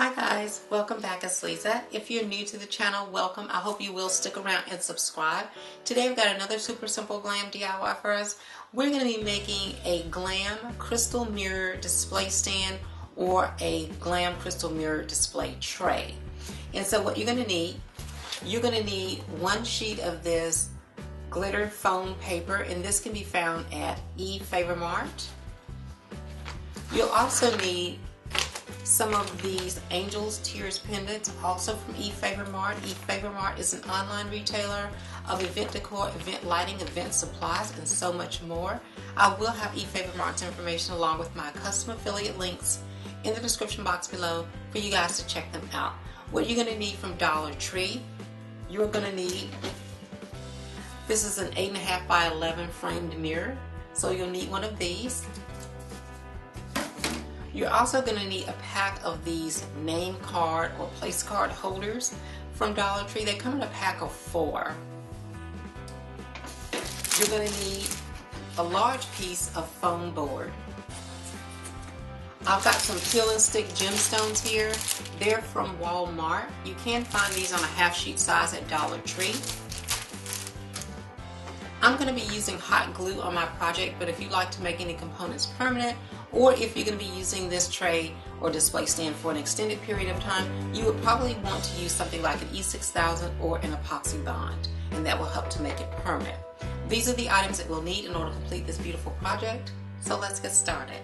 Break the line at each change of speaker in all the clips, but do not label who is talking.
Hi guys, welcome back. It's Lisa. If you're new to the channel, welcome. I hope you will stick around and subscribe. Today we've got another super simple glam DIY for us. We're going to be making a glam crystal mirror display stand or a glam crystal mirror display tray. And so what you're going to need one sheet of this glitter foam paper, and this can be found at Efavormart. You'll also need some of these Angel's Tears pendants, also from Efavormart. Efavormart is an online retailer of event decor, event lighting, event supplies, and so much more. I will have Efavormart's information along with my custom affiliate links in the description box below for you guys to check them out. What you're going to need from Dollar Tree, you're going to need, this is an 8.5 by 11 framed mirror, so you'll need one of these. You're also going to need a pack of these name card or place card holders from Dollar Tree. They come in a pack of 4. You're going to need a large piece of foam board. I've got some peel and stick gemstones here. They're from Walmart. You can find these on a half sheet size at Dollar Tree. I'm going to be using hot glue on my project, but if you'd like to make any components permanent, or if you're going to be using this tray or display stand for an extended period of time, you would probably want to use something like an E6000 or an epoxy bond, and that will help to make it permanent. These are the items that we'll need in order to complete this beautiful project, so let's get started.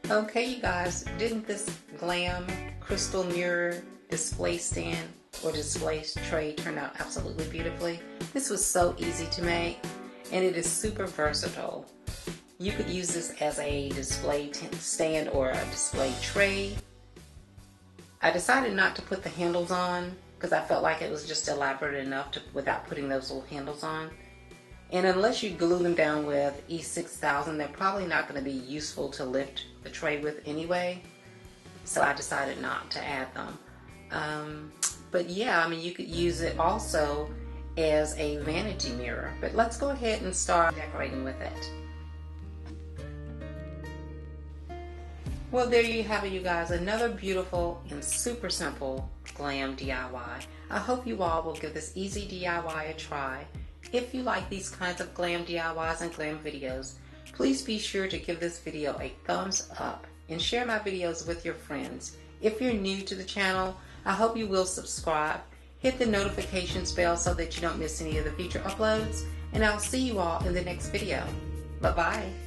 Okay, you guys, didn't this Glam crystal mirror display stand or display tray turn out absolutely beautifully? This was so easy to make, and it is super versatile. You could use this as a display stand or a display tray. I decided not to put the handles on because I felt like it was just elaborate enough without putting those little handles on. And unless you glue them down with E6000, they're probably not going to be useful to lift the tray with anyway. So I decided not to add them. But yeah, I mean, you could use it also as a vanity mirror. But let's go ahead and start decorating with it. Well, there you have it, you guys. Another beautiful and super simple Glam DIY. I hope you all will give this easy DIY a try. If you like these kinds of Glam DIYs and Glam videos, please be sure to give this video a thumbs up and share my videos with your friends. If you're new to the channel, I hope you will subscribe. Hit the notifications bell so that you don't miss any of the future uploads, and I'll see you all in the next video. Bye-bye.